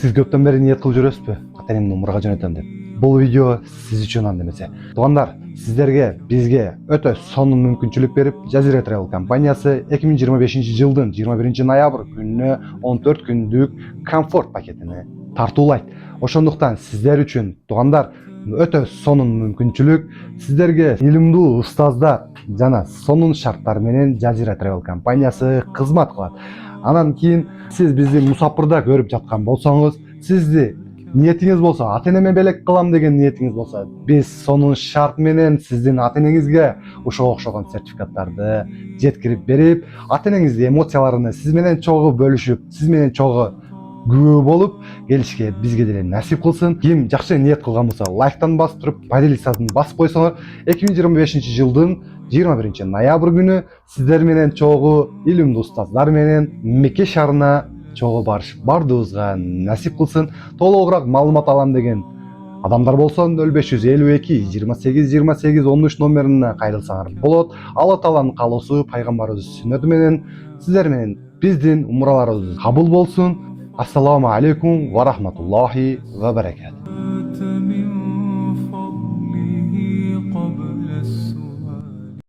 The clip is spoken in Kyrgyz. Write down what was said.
Siz көптөн бери ниет кылып жүрөсүзбү? Ата-энемди умрага жөнөтөм деп. Бул видео сиз үчүн анда эмесе. Туугандар, бизге өтө сонун мүмкүнчүлүк берип, Жазира Travel компаниясы 2025 жылдын 21 ноябрь күнүнө 14 күндүк комфорт пакетини тартуулайт. Ошондуктан сиздер үчүн, туугандар, өтө сонун мүмкүнчүлүк, сиздерге илимдүү устаздар жана сонун шарттар менен Жазира Travel компаниясы кызмат кылат. Анан кийин сиз бизди мусапырда көрүп жаткан болсоңуз, сизди ниетиңиз болсо, ата-энеме белек кылам деген ниетиңиз болсо, биз сонун шарт менен сиздин ата-энеңизге ошого окшогон сертификаттарды жеткирип берип, ата-энеңиздин эмоцияларыны сиз менен чогуу бөлүшүп, сиз менен чогуу күбө болуп келишке бизге деле насип кылсын. Ким жакшы ниет кылган болсо, лайктан басып туруп, поделиться басып койсоңор, 2025 жылдын 21 ноябрь күнү сиздер менен чогуу илимдүү устаздар менен Мекке шаарына чогуу барыш бардыгыбызга насип кылсын. Толугураак маалымат алам деген адамдар болсо 0552 28 28 13 номерине кайрылсаңар болот. Алла тааланын каалоосу, пайгамбарыбыздын сүннөтү менен сиздер менен биздин умраларыбыз кабыл болсун. Ассаламу алейкум ва рахматуллахи ва баракатух.